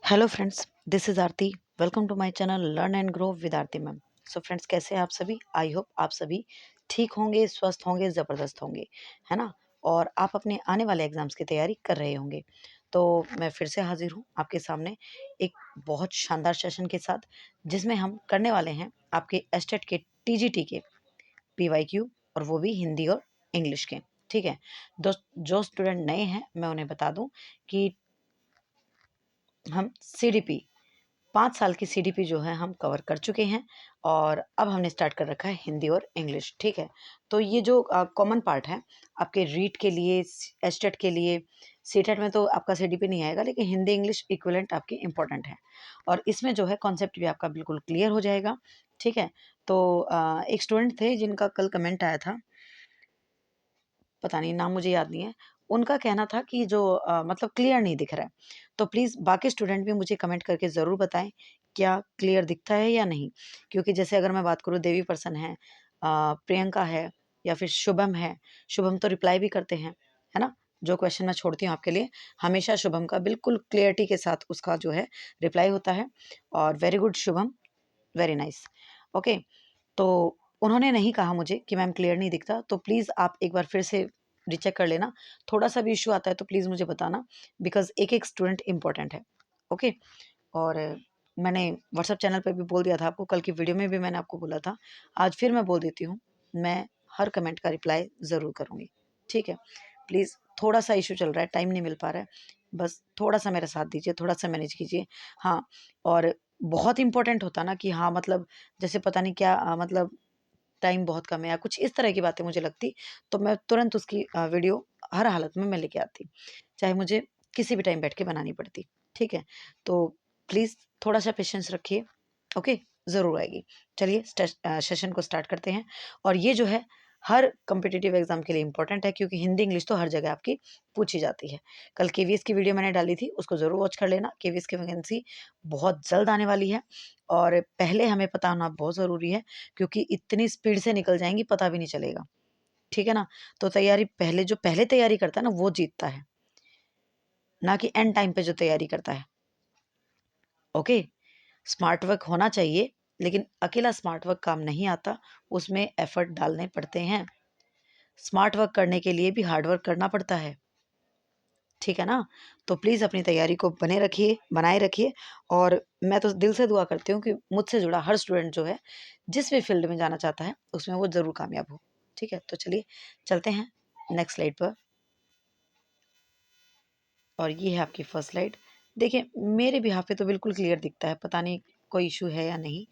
Hello friends, this is Aarti. Welcome to my channel learn and grow with Aarti ma'am. So friends, कैसे हैं आप सभी? I hope आप सभी ठीक होंगे, स्वस्थ होंगे, ज़बरदस्त होंगे, है ना? और आप अपने आने वाले एग्ज़ाम्स की तैयारी कर रहे होंगे। तो मैं फिर से हाज़िर हूँ आपके सामने एक बहुत शानदार सेशन के साथ, जिसमें हम करने वाले हैं आपके एस्टेट के टीजीटी के पीवाईक्यू, और वो भी हिंदी और इंग्लिश के। ठीक है? जो स्टूडेंट नए हैं, मैं उन्हें बता दूँ कि हम सीडीपी 5 साल की सीडीपी जो है हम कवर कर चुके हैं, और अब हमने स्टार्ट कर रखा है हिंदी और इंग्लिश। ठीक है? तो ये जो कॉमन पार्ट है आपके रीट के लिए, एस्टेट के लिए, सीटेट में तो आपका सीडीपी नहीं आएगा, लेकिन हिंदी इंग्लिश इक्विवेलेंट आपकी इम्पोर्टेंट है, और इसमें जो है कॉन्सेप्ट भी आपका बिल्कुल क्लियर हो जाएगा। ठीक है? तो एक स्टूडेंट थे जिनका कल कमेंट आया था, पता नहीं नाम मुझे याद नहीं है। उनका कहना था कि जो मतलब क्लियर नहीं दिख रहा है। तो प्लीज़ बाकी स्टूडेंट भी मुझे कमेंट करके ज़रूर बताएँ, क्या क्लियर दिखता है या नहीं? क्योंकि जैसे अगर मैं बात करूँ, देवी पर्सन है, प्रियंका है, या फिर शुभम है। शुभम तो रिप्लाई भी करते हैं, है ना? जो क्वेश्चन मैं छोड़ती हूँ आपके लिए, हमेशा शुभम का बिल्कुल क्लियरिटी के साथ उसका जो है रिप्लाई होता है, और very good Shubham, very nice. Okay. तो उन्होंने नहीं कहा मुझे कि मैम क्लियर नहीं दिखता, तो प्लीज़ आप एक बार फिर से रीचेक कर लेना। थोड़ा-सा भी इश्यू आता है तो प्लीज़ मुझे बताना, बिकॉज़ एक-एक स्टूडेंट इम्पोर्टेंट है। ओके? और मैंने व्हाट्सएप चैनल पे भी बोल दिया था आपको, कल की वीडियो में भी मैंने आपको बोला था। आज फिर मैं बोल देती हूँ, मैं हर कमेंट का रिप्लाई ज़रूर करूँगी। ठीक है? प्लीज़, थोड़ा-सा इश्यू चल रहा है, टाइम नहीं मिल पा रहा है। बस थोड़ा-सा मेरा साथ दीजिए, थोड़ा-सा मैनेज कीजिए। हाँ, और बहुत इम्पोर्टेंट होता ना कि हाँ, मतलब जैसे पता नहीं क्या, मतलब टाइम बहुत कम है या कुछ इस तरह की बातें मुझे लगती, तो मैं तुरंत उसकी वीडियो हर हालत में मैं लेके आती, चाहे मुझे किसी भी टाइम बैठ के बनानी पड़ती। ठीक है? तो प्लीज़ थोड़ा-सा पेशेंस रखिए। ओके? ज़रूर आएगी। चलिए सेशन को स्टार्ट करते हैं। और ये जो है हर कॉम्पिटिटिव एग्ज़ाम के लिए इम्पोर्टेंट है, क्योंकि हिंदी इंग्लिश तो हर जगह आपकी पूछी जाती है। कल केवीएस की वीडियो मैंने डाली थी, उसको ज़रूर वॉच कर लेना। केवीएस की वैकेंसी बहुत जल्द आने वाली है, और पहले हमें पता होना बहुत ज़रूरी है, क्योंकि इतनी स्पीड से निकल जाएँगी, पता भी नहीं चलेगा। ठीक है ना? तो तैयारी पहले, जो पहले तैयारी करता है ना, वो जीतता है, ना कि एंड टाइम पे जो तैयारी करता है। ओके? स्मार्ट वर्क होना चाहिए, लेकिन अकेला स्मार्ट वर्क काम नहीं आता, उसमें एफर्ट डालने पड़ते हैं। स्मार्ट वर्क करने के लिए भी हार्ड वर्क करना पड़ता है। ठीक है ना? तो प्लीज़ अपनी तैयारी को बनाए रखिए, और मैं तो दिल से दुआ करती हूँ कि मुझसे जुड़ा हर स्टूडेंट जो है, जिस भी फ़ील्ड में जाना चाहता है, उसमें वो ज़रूर कामयाब हो। ठीक है? तो चलिए चलते हैं नेक्स्ट स्लाइड पर, और ये है आपकी फर्स्ट स्लाइड। देखिए, मेरे बिहाफ़ पे तो बिल्कुल क्लियर दिखता है, पता नहीं कोई इश्यू है या नहीं?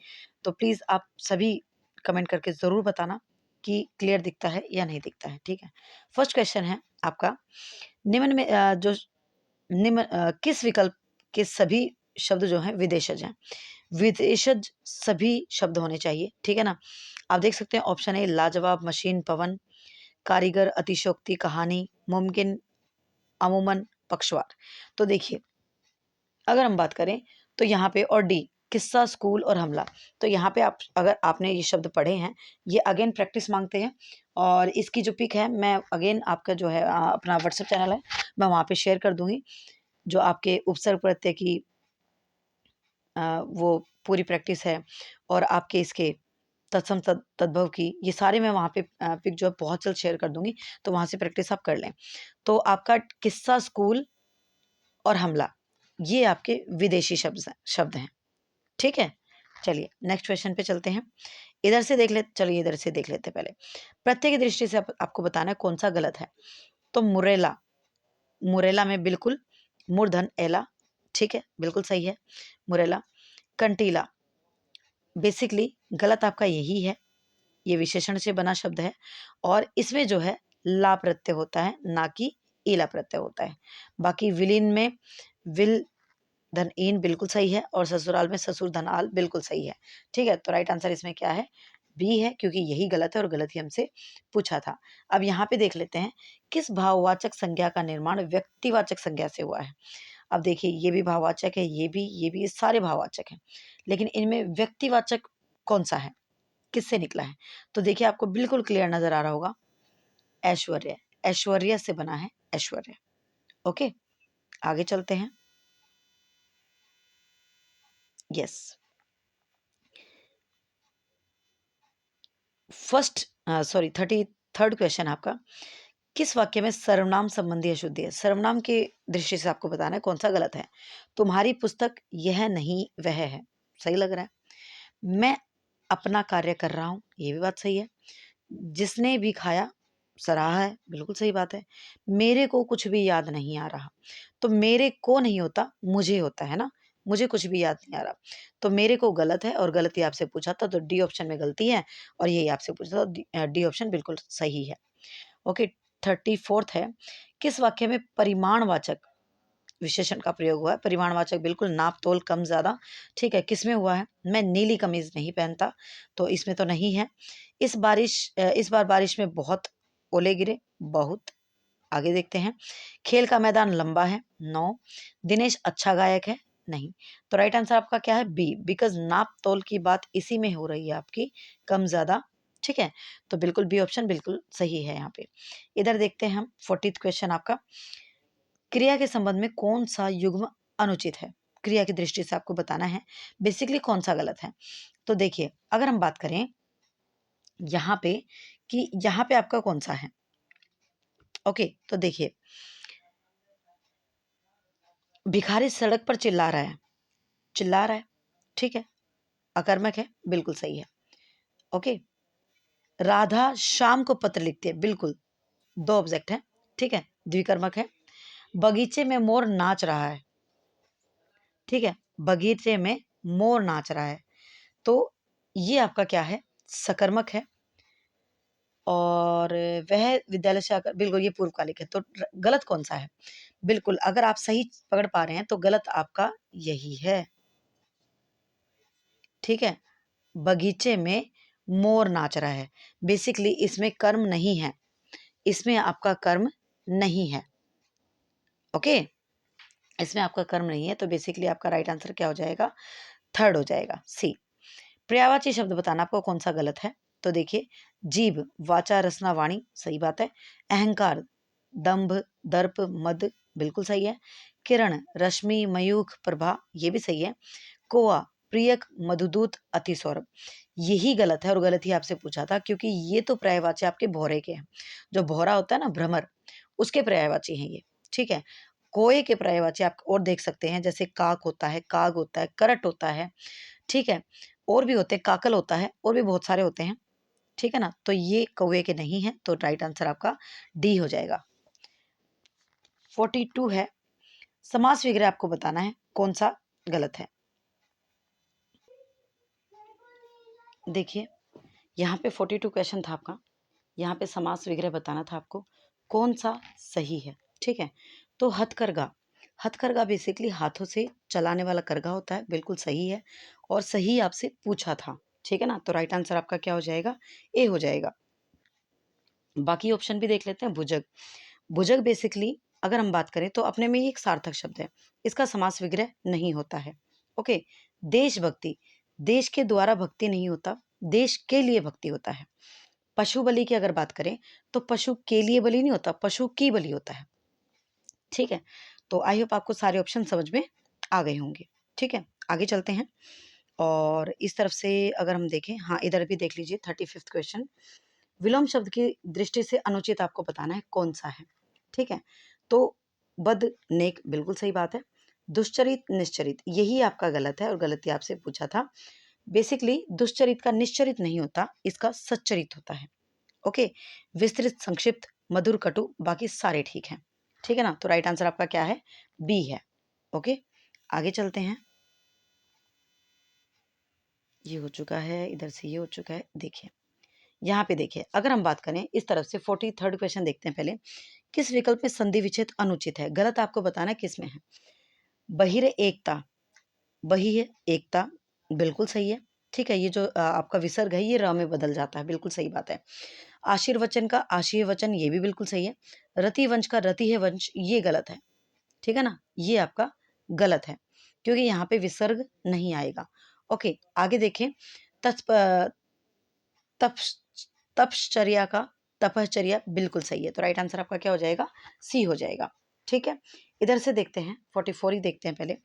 तो प्लीज़ आप सभी कमेंट करके ज़रूर बताना कि क्लियर दिखता है या नहीं दिखता है। ठीक है? फर्स्ट क्वेश्चन है आपका, निम्न में किस विकल्प के सभी शब्द जो हैं विदेशज हैं? विदेशज सभी शब्द होने चाहिए, ठीक है ना? आप देख सकते हैं, ऑप्शन ए लाजवाब, मशीन, पवन, कारीगर, अतिशयोक्ति, कहानी, मुमकिन, अमूमन, पक्षवार। तो देखिए, अगर हम बात करें तो यहाँ पे, और डी किस्सा, स्कूल और हमला। तो यहाँ पे आप, अगर आपने ये शब्द पढ़े हैं, ये अगेन प्रैक्टिस मांगते हैं, और इसकी जो पिक है मैं अगेन आपका जो है अपना व्हाट्सएप चैनल है, मैं वहाँ पे शेयर कर दूँगी। जो आपके उपसर्ग प्रत्यय की वो पूरी प्रैक्टिस है, और आपके इसके तत्सम तद्भव की, ये सारे मैं वहाँ पे पिक जो है बहुत जल्द शेयर कर दूँगी, तो वहाँ से प्रैक्टिस आप कर लें। तो आपका किस्सा, स्कूल और हमला, ये आपके विदेशी शब्द हैं। ठीक है? चलिए नेक्स्ट क्वेश्चन पे चलते हैं। चलिए इधर से देख लेते हैं पहले। प्रत्यय की दृष्टि से आपको बताना है कौन-सा गलत है। तो मुरेला, मुरेला में बिल्कुल मूर्धन एला, ठीक है? बिल्कुल सही है, मुरेला। कंटीला, बेसिकली गलत आपका यही है, ये विशेषण से बना शब्द है, और इसमें जो है ला प्रत्यय होता है, ना कि ईला प्रत्यय होता है। बाकी विलीन में विल धन ईन बिल्कुल सही है, और ससुराल में ससुर धन आल बिल्कुल सही है। ठीक है? तो राइट आंसर इसमें क्या है? बी है, क्योंकि यही गलत है और गलत ही हमसे पूछा था। अब यहाँ पे देख लेते हैं, किस भाववाचक संज्ञा का निर्माण व्यक्तिवाचक संज्ञा से हुआ है? अब देखिए, ये भी भाववाचक है, ये सारे भाववाचक हैं। लेकिन इनमें व्यक्तिवाचक कौन-सा है? किससे निकला है? तो देखिए, आपको बिल्कुल क्लियर नज़र आ रहा होगा, ऐश्वर्य। ऐश्वर्य से बना है ऐश्वर्य। ओके? आगे चलते हैं। यस। सॉरी 33rd क्वेश्चन आपका, किस वाक्य में सर्वनाम संबंधी अशुद्धि है? सर्वनाम की दृष्टि से आपको बताना है कौन सा गलत है। तुम्हारी पुस्तक यह नहीं वह है, सही लग रहा है। मैं अपना कार्य कर रहा हूं, ये भी बात सही है। जिसने भी खाया सराहा है, बिल्कुल सही बात है। मेरे को कुछ भी याद नहीं आ रहा, तो मेरे को नहीं होता, मुझे होता है ना। मुझे कुछ भी याद नहीं आ रहा, तो मेरे को गलत है और गलती आपसे पूछा था तो डी ऑप्शन में गलती है और यही आपसे पूछा था, डी ऑप्शन बिल्कुल सही है। ओके। 34th है, किस वाक्य में परिमाणवाचक विशेषण का प्रयोग हुआ है? परिमाणवाचक बिल्कुल नाप तोल कम ज्यादा, ठीक है। किसमें हुआ है? मैं नीली कमीज नहीं पहनता, तो इसमें तो नहीं है। इस बार बारिश में बहुत ओले गिरे, बहुत। आगे देखते हैं। खेल का मैदान लंबा है, 9। दिनेश अच्छा गायक है, नहीं। तो राइट आंसर आपका क्या है? बी, बिकॉज नाप तोल की बात इसी में हो रही है आपकी, कम ज्यादा, ठीक है। तो बिल्कुल बी ऑप्शन बिल्कुल सही है यहाँ पे। इधर देखते हैं हम 40th क्वेश्चन आपका, क्रिया के संबंध में कौन सा युग्म अनुचित है? क्रिया की दृष्टि से आपको बताना है बेसिकली कौन सा गलत है। तो देखिए, अगर हम बात करें यहाँ पे कि यहाँ पे आपका कौन सा है। ओके, तो देखिए, भिखारी सड़क पर चिल्ला रहा है, चिल्ला रहा है, ठीक है, अकर्मक है, बिल्कुल सही है। ओके। राधा शाम को पत्र लिखती है, बिल्कुल, दो ऑब्जेक्ट है, ठीक है, द्विकर्मक है। बगीचे में मोर नाच रहा है, ठीक है, बगीचे में मोर नाच रहा है, तो ये आपका क्या है? सकर्मक है। और वह विद्यालय से आकर, बिल्कुल ये पूर्वकालिक है, तो गलत कौन सा है? बिल्कुल, अगर आप सही पकड़ पा रहे हैं तो गलत आपका यही है, ठीक है। बगीचे में मोर नाच रहा है, बेसिकली इसमें कर्म नहीं है, इसमें आपका कर्म नहीं है। ओके, इसमें आपका कर्म नहीं है, तो बेसिकली आपका राइट आंसर क्या हो जाएगा? थर्ड हो जाएगा, सी। पर्यायवाची शब्द बताना आपको कौन सा गलत है। तो देखिए, जीभ, वाचा, रसना, वाणी, सही बात है। अहंकार, दंभ, दर्प, मद, बिल्कुल सही है। किरण, रश्मि, मयूख, प्रभा, ये भी सही है। कोआ, प्रियक, मधुदूत, अति सौरभ, यही गलत है और गलत ही आपसे पूछा था, क्योंकि ये तो पर्यायवाची आपके भौरे के हैं। जो भौरा होता है ना, भ्रमर, उसके पर्यायवाची हैं ये, ठीक है। कोए के पर्यायवाची आप और देख सकते हैं, जैसे काक होता है, काग होता है, करट होता है, ठीक है, और भी होते हैं, काकल होता है, और भी बहुत सारे होते हैं, ठीक है ना। तो ये कौवे के नहीं है, तो राइट आंसर आपका डी हो जाएगा। 42 है, समास विग्रह आपको बताना है कौन सा गलत है। देखिए, यहाँ पे 42 क्वेश्चन था आपका, यहाँ पे समास विग्रह बताना था आपको कौन सा सही है, ठीक है। तो हथकरघा, हथकरघा बेसिकली हाथों से चलाने वाला करघा होता है, बिल्कुल सही है और सही आपसे पूछा था, ठीक है ना। तो राइट आंसर आपका क्या हो जाएगा? ए हो जाएगा। बाकी ऑप्शन भी देख लेते हैं। भुजग, भुजग बेसिकली अगर हम बात करें तो अपने में ही एक सार्थक शब्द है, इसका समास विग्रह नहीं होता है। ओके। देशभक्ति, देश के द्वारा भक्ति नहीं होता, देश के लिए भक्ति होता है। पशु बलि की अगर बात करें तो पशु के लिए बलि नहीं होता, पशु की बलि होता है, ठीक है। तो आई होप आपको सारे ऑप्शन समझ में आ गए होंगे, ठीक है। आगे चलते हैं और इस तरफ से अगर हम देखें, हाँ इधर भी देख लीजिए 35th क्वेश्चन, विलोम शब्द की दृष्टि से अनुचित आपको बताना है कौन सा है, ठीक है। तो बद, नेक, बिल्कुल सही बात है। दुश्चरित, निश्चरित, यही आपका गलत है और गलती आपसे पूछा था। बेसिकली दुश्चरित का निश्चरित नहीं होता, इसका सच्चरित होता है। ओके। विस्तृत, संक्षिप्त, मधुर, कटु, बाकी सारे ठीक हैं, ठीक है ना। तो राइट आंसर आपका क्या है? बी है। ओके, आगे चलते हैं। ये हो चुका है, इधर से ये हो चुका है। देखिए, यहाँ पे देखिए, अगर हम बात करें इस तरफ से 43rd क्वेश्चन देखते हैं पहले, किस विकल्प में संधि विच्छेद अनुचित है? गलत आपको बताना है किस में है। बहिर एकता, बही है एकता, बिल्कुल सही है, ठीक है। ये जो आपका विसर्ग है ये र में बदल जाता है, बिल्कुल सही बात है। आशीर्वचन का आशीर्य वचन, ये भी बिल्कुल सही है। रति वंश का रति है वंश, ये गलत है, ठीक है ना, ये आपका गलत है क्योंकि यहाँ पे विसर्ग नहीं आएगा। ओके, आगे देखें। तत्प तप्श तपश्चर्या का तपश्चर्या, बिल्कुल सही है, तो राइट आंसर आपका क्या हो जाएगा? सी हो जाएगा, ठीक है। इधर से देखते हैं 44 ही देखते हैं पहले।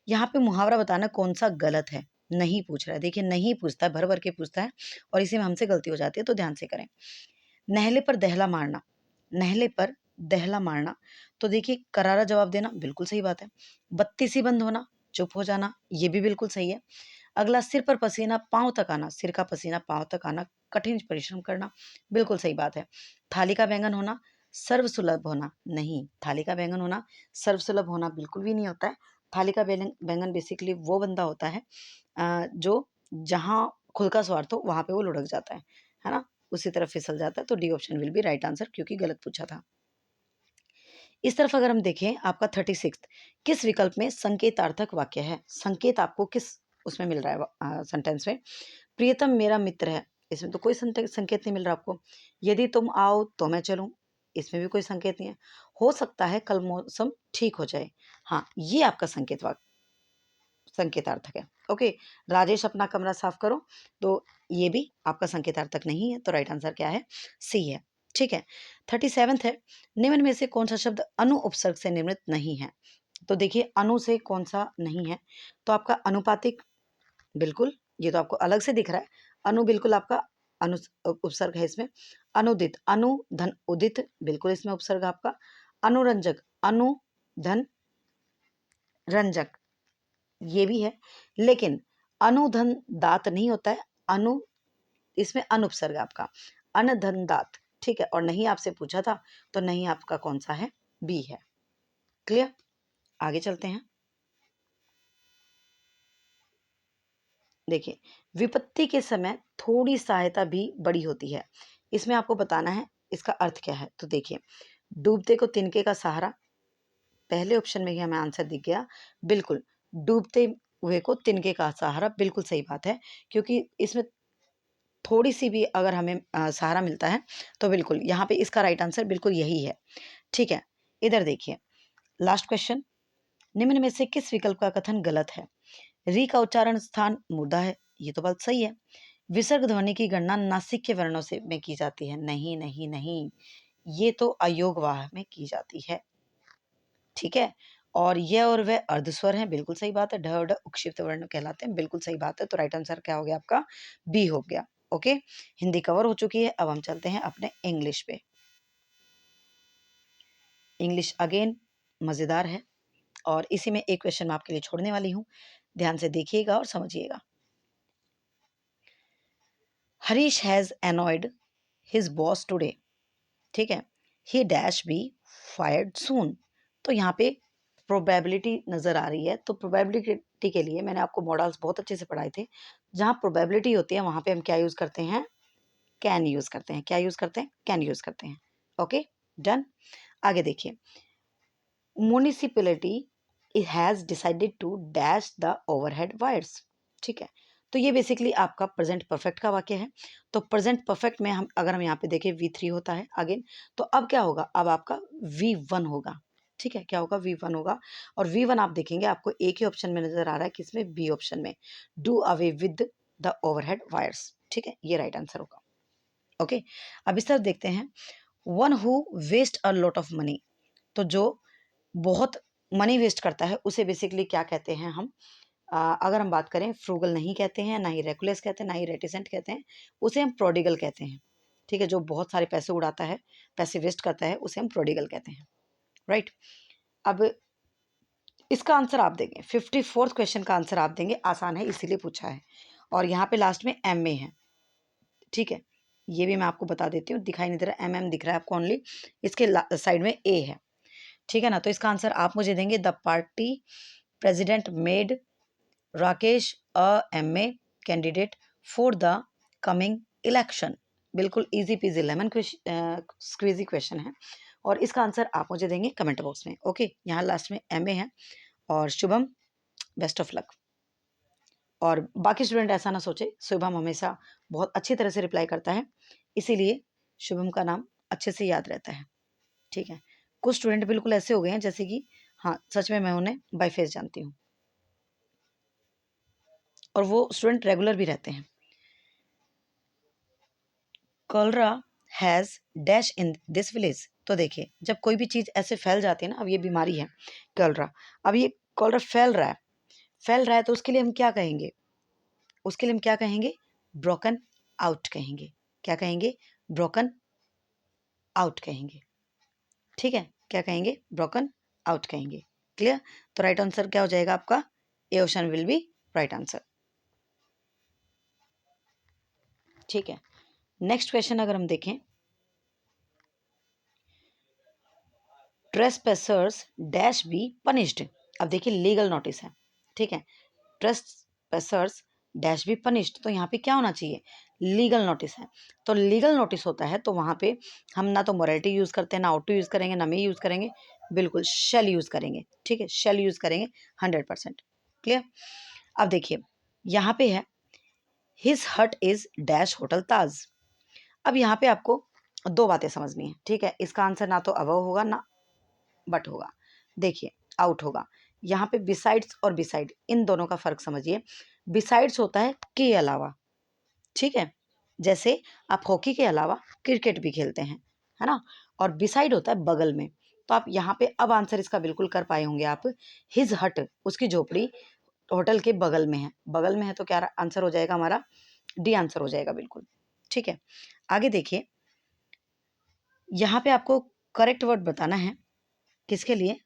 यहाँ पे मुहावरा बताना कौन सा गलत है, नहीं पूछ रहा है। देखिए नहीं पूछता है, भर भर के पूछता है और इसी में हमसे गलती हो जाती है, तो ध्यान से करें। नहले पर दहला मारना, नहले पर दहला मारना, तो देखिए करारा जवाब देना बिल्कुल सही बात है। बत्ती सी बंद होना, चुप हो जाना, ये भी बिल्कुल सही है। अगला सिर पर पसीना पाँव तक आना, सिर का पसीना पाँव तक आना, कठिन परिश्रम करना, बिल्कुल सही बात है। थाली का बैंगन होना, सर्वसुलभ होना, नहीं, थाली का बैंगन होना सर्वसुलभ होना बिल्कुल भी नहीं होता है। थाली का बैंगन बेसिकली वो बंदा होता है जो जहाँ खुद का स्वार्थ हो वहाँ पे वो लुढ़क जाता है ना? उसी तरफ फिसल जाता है, तो D option will be right answer, क्योंकि गलत पूछा था। इस तरफ अगर हम देखें आपका 36 किस विकल्प में संकेतार्थक वाक्य है? संकेत आपको किस उसमें मिल रहा है सेंटेंस में? प्रियतम मेरा मित्र है, इसमें तो कोई संकेत नहीं मिल रहा आपको। यदि तुम आओ तो मैं चलूं, इसमें भी कोई संकेत नहीं है। हो सकता है कल मौसम ठीक हो जाए, हाँ ये आपका संकेतार्थक है। ओके, राजेश अपना कमरा साफ करो, तो ये भी आपका संकेतार्थक नहीं है, तो राइट आंसर क्या है? सी है। ठीक है, 37 है, निम्न में से कौन सा शब्द अनु उपसर्ग से निर्मित नहीं है? तो देखिए अनु से कौन सा नहीं है, तो आपका अनुपातिक, बिल्कुल, ये तो आपको अलग से दिख रहा है। अनु बिल्कुल आपका अनु उपसर्ग है इसमें। अनुदित, अनु धन उदित, बिल्कुल इसमें उपसर्ग आपका। अनुरंजक, अनु धन रंजक, ये भी है, लेकिन अनुधन दात नहीं होता है। अनु इसमें अनुपसर्ग आपका अनधन दात, ठीक है। और नहीं आपसे पूछा था, तो नहीं आपका कौन सा है? बी है। क्लियर? आगे चलते हैं। देखिए, विपत्ति के समय थोड़ी सहायता भी बड़ी होती है, इसमें आपको बताना है इसका अर्थ क्या है। तो देखिए, डूबते को तिनके का सहारा, पहले ऑप्शन में ही हमें आंसर दिख गया, बिल्कुल डूबते हुए को तिनके का सहारा, बिल्कुल सही बात है, क्योंकि इसमें थोड़ी सी भी अगर हमें सहारा मिलता है तो बिल्कुल यहाँ पे इसका राइट आंसर बिल्कुल यही है। ठीक है, इधर देखिए लास्ट क्वेश्चन, निम्न में से किस विकल्प का कथन गलत है? री का उच्चारण स्थान मुर्दा है, ये तो बात सही है। विसर्ग ध्वनि की गणना नासिक के वर्णों से में की जाती है, नहीं नहीं नहीं, ये तो अयोगवाह में की जाती है। ठीक है, और यह और वह अर्धस्वर हैं, बिल्कुल सही बात है। ढ और ढ उक्षिप्त वर्ण कहलाते हैं, बिल्कुल सही बात है। तो राइट आंसर क्या हो गया आपका? बी हो गया। ओके, हिंदी कवर हो चुकी है, अब हम चलते हैं अपने इंग्लिश पे। इंग्लिश अगेन मज़ेदार है, और इसी में एक क्वेश्चन मैं आपके लिए छोड़ने वाली हूँ, ध्यान से देखिएगा और समझिएगा। Harish has annoyed his boss today, ठीक है, ही डैश बी फायर्ड सून। तो यहाँ पे प्रोबेबिलिटी नज़र आ रही है, तो प्रोबेबिलिटी के लिए मैंने आपको मॉडल्स बहुत अच्छे से पढ़ाए थे। जहाँ प्रोबेबिलिटी होती है वहाँ पे हम क्या यूज़ करते हैं? कैन यूज़ करते हैं। क्या यूज़ करते हैं? कैन यूज़ करते हैं। Okay, done. आगे देखिए, municipality has decided to dash the overhead wires, ठीक है। तो ये बेसिकली आपका प्रेजेंट परफेक्ट का वाक्य है। तो प्रेजेंट परफेक्ट में हम अगर हम यहाँ पे देखें V3 होता है अगेन, तो अब क्या होगा? अब आपका V1 होगा, ठीक है। क्या होगा? V1 होगा, और V1 आप देखेंगे आपको एक ही ऑप्शन में नजर आ रहा है, किसमें? बी ऑप्शन में, do away with the overhead wires, ठीक है, ये राइट आंसर होगा। ओके, अब इस तरफ देखते हैं, one who waste a lot of money, तो जो बहुत मनी वेस्ट करता है उसे बेसिकली क्या कहते हैं हम? अगर हम बात करें, फ्रूगल नहीं कहते हैं, ना ही रेकुलेस कहते हैं, ना ही रेटिसेंट कहते हैं, उसे हम प्रोडिगल कहते हैं, ठीक है। जो बहुत सारे पैसे उड़ाता है, पैसे वेस्ट करता है, उसे हम प्रोडिगल कहते हैं, राइट। अब इसका आंसर आप देंगे, 54th क्वेश्चन का आंसर आप देंगे, आसान है इसीलिए पूछा है, और यहाँ पे लास्ट में एम ए है, ठीक है। ये भी मैं आपको बता देती हूँ, दिखाई नहीं दे रहा, एम दिख रहा है आपको ओनली, इसके साइड में ए है, ठीक है ना। तो इसका आंसर आप मुझे देंगे, the party president made Rakesh a MA candidate for the coming election, बिल्कुल easy peasy lemon squeezy question है, और इसका आंसर आप मुझे देंगे कमेंट बॉक्स में। ओके, यहाँ लास्ट में एमए है, और शुभम बेस्ट ऑफ लक। और बाकी स्टूडेंट ऐसा ना सोचे, शुभम हमेशा बहुत अच्छी तरह से रिप्लाई करता है, इसीलिए शुभम का नाम अच्छे से याद रहता है, ठीक है। कुछ स्टूडेंट बिल्कुल ऐसे हो गए हैं जैसे कि हाँ सच में मैं उन्हें बाय फेस जानती हूँ, और वो स्टूडेंट रेगुलर भी रहते हैं। Cholera has dash in this village, तो देखिए जब कोई भी चीज़ ऐसे फैल जाती है ना, अब ये बीमारी है कॉलरा, अब ये कॉलरा फैल रहा है, फैल रहा है तो उसके लिए हम क्या कहेंगे? उसके लिए हम क्या कहेंगे? ब्रोकन आउट कहेंगे। क्या कहेंगे? ब्रोकन आउट कहेंगे। ठीक है, क्या कहेंगे? ब्रोकन आउट कहेंगे। क्लियर? तो राइट आंसर क्या हो जाएगा आपका? ए option will be right answer. ठीक है, नेक्स्ट क्वेश्चन अगर हम देखें, ट्रेसपेसर्स डैश बी पनिश्ड। अब देखिए लीगल नोटिस है, ठीक है, ट्रेसपेसर्स डैश बी पनिश्ड, तो यहाँ पे क्या होना चाहिए? लीगल नोटिस है। तो लीगल नोटिस होता है तो वहाँ पे हम ना तो मोरालिटी यूज़ करते हैं, ना आउट टू यूज़ करेंगे, ना मे यूज़ करेंगे, बिल्कुल शेल यूज़ करेंगे। ठीक है, शेल यूज़ करेंगे 100%। क्लियर? अब देखिए यहाँ पे है हिज हट इज डैश होटल ताज। अब यहाँ पे आपको दो बातें समझनी है। ठीक है, इसका आंसर ना तो अबव होगा ना बट होगा। देखिए आउट होगा। यहाँ पे बिसाइड्स और बिसाइड इन दोनों का फर्क समझिए। बिसाइड्स होता है के अलावा, ठीक है, जैसे आप हॉकी के अलावा क्रिकेट भी खेलते हैं, है ना, और बिसाइड होता है बगल में। तो आप यहाँ पे अब आंसर इसका बिल्कुल कर पाए होंगे आप। हिज हट, उसकी झोपड़ी होटल के बगल में है। बगल में है तो क्या आंसर हो जाएगा हमारा? डी आंसर हो जाएगा बिल्कुल। ठीक है, आगे देखिए, यहाँ पे आपको करेक्ट वर्ड बताना है। किसके लिए?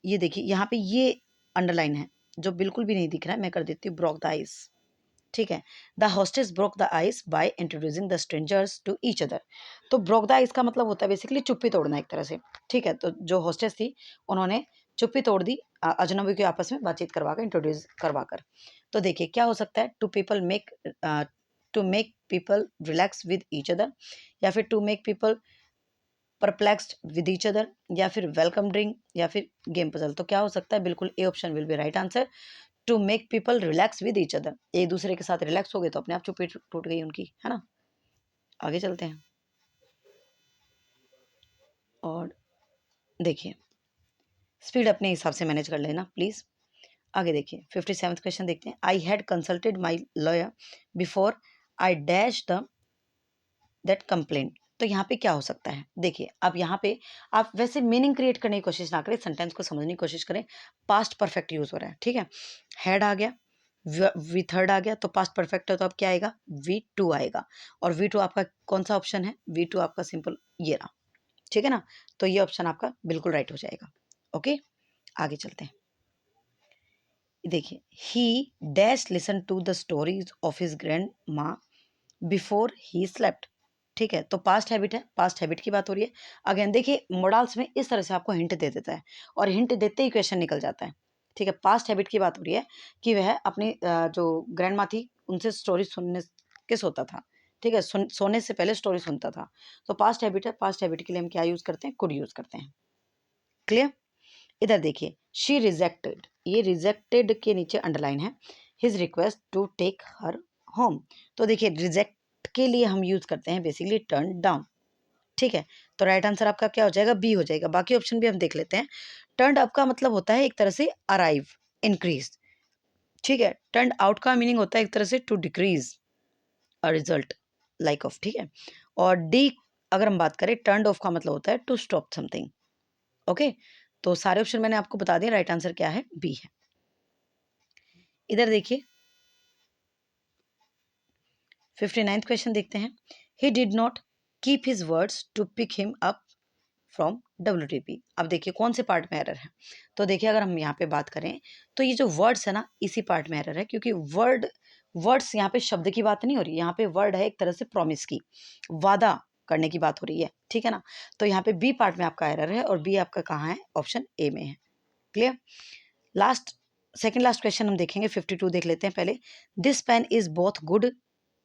ये देखिए यहाँ पे ये अंडरलाइन है जो बिल्कुल भी नहीं दिख रहा है, मैं कर देती हूँ ब्रोक द आइस। ठीक है, the hostess broke the ice by introducing the strangers to each other. तो ब्रोक द आइस का मतलब होता है बेसिकली चुप्पी तोड़ना एक तरह से। ठीक है, तो जो होस्टेस थी उन्होंने चुप्पी तोड़ दी अजनबी के आपस में बातचीत करवा कर, इंट्रोड्यूस करवा कर। तो देखिए क्या हो सकता है? To make people relax with each other, या फिर to make people perplexed with each other, या फिर वेलकम ड्रिंक, या फिर गेम पजल। तो क्या हो सकता है? बिल्कुल A option will be right answer, to make people relax with each other. एक दूसरे के साथ रिलैक्स हो गए तो अपने आप चुप्पी टूट गई उनकी, है ना। आगे चलते हैं और देखिए स्पीड अपने हिसाब से मैनेज कर लेना प्लीज। आगे देखिए 57th क्वेश्चन देखते हैं। I had consulted my lawyer before I dash the that complaint. तो यहाँ पे क्या हो सकता है? देखिए अब यहाँ पे आप वैसे मीनिंग क्रिएट करने की कोशिश ना करें, सेंटेंस को समझने की कोशिश करें। पास्ट परफेक्ट यूज हो रहा है, ठीक है, हैड आ गया, वी थर्ड आ गया, तो पास्ट परफेक्ट है तो अब क्या आएगा? वी टू आएगा। और वी टू आपका कौन सा ऑप्शन है? वी टू आपका सिंपल ये रहा, ठीक है ना। तो ये ऑप्शन आपका बिल्कुल राइट हो जाएगा। ओके, आगे चलते हैं। देखिए he dash listen to the stories of his grandma before he slept. ठीक है, तो पास्ट हैबिट है, पास्ट हैबिट की बात हो रही है। अगेन देखिए मोडाल्स में इस तरह से आपको हिंट दे देता है और हिंट देते ही क्वेश्चन निकल जाता है। ठीक है, पास्ट हैबिट की बात हो रही है कि वह अपनी जो ग्रैंड माँ थी उनसे स्टोरी सुनने के सोता था। ठीक है, सोने से पहले स्टोरी सुनता था। तो पास्ट हैबिट है, पास्ट हैबिट के लिए हम क्या यूज करते हैं? कुड यूज करते हैं। क्लियर? इधर देखिए शी रिजेक्टेड, ये रिजेक्टेड के नीचे अंडरलाइन है, his request to take her home. तो देखिए रिजेक्ट के लिए हम यूज करते हैं बेसिकली टर्न डाउन। ठीक है, तो राइट आंसर आपका क्या हो जाएगा? बी हो जाएगा। बाकी ऑप्शन भी हम देख लेते हैं। टर्न अप का मतलब होता है एक तरह से अराइव, इंक्रीज। ठीक है, टर्न आउट का मीनिंग होता है एक तरह से to decrease a result like of. ठीक है, और डी अगर हम बात करें टर्न ऑफ का मतलब होता है टू स्टॉप समथिंग। ओके, तो सारे ऑप्शन मैंने आपको बता दिए, राइट आंसर क्या है? बी है। इधर देखिए 59th क्वेश्चन देखते हैं। He did not keep his words to pick him up from WTP। अब देखिए कौन से पार्ट में एरर है? तो देखिए अगर हम यहाँ पे बात करें तो ये जो वर्ड्स है ना इसी पार्ट में एरर है, क्योंकि वर्ड्स यहाँ पे शब्द की बात नहीं हो रही, यहाँ पे वर्ड है एक तरह से प्रॉमिस की, वादा करने की बात हो रही है। ठीक है ना, तो यहाँ पे बी पार्ट में आपका एरर है और बी आपका कहाँ है? ऑप्शन ए में है। Clear? Last second last question हम देखेंगे, 52 देख लेते हैं पहले। This pen is both good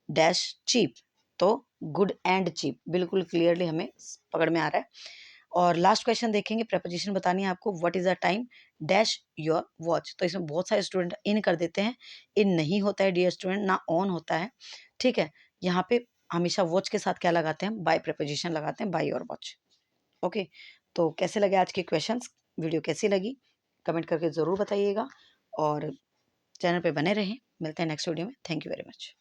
dash cheap. तो गुड एंड चीप बिल्कुल क्लियरली हमें पकड़ में आ रहा है। और लास्ट क्वेश्चन देखेंगे, प्रपोजिशन बतानी है आपको। What is the time dash your watch. तो इसमें बहुत सारे स्टूडेंट इन कर देते हैं, इन नहीं होता है डियर स्टूडेंट, ना ऑन होता है। ठीक है, यहाँ पे हमेशा वॉच के साथ क्या लगाते हैं? बाय प्रपोजिशन लगाते हैं, बाय योर वॉच। ओके, तो कैसे लगे आज के क्वेश्चंस? वीडियो कैसी लगी कमेंट करके ज़रूर बताइएगा और चैनल पे बने रहें। मिलते हैं नेक्स्ट वीडियो में। Thank you very much.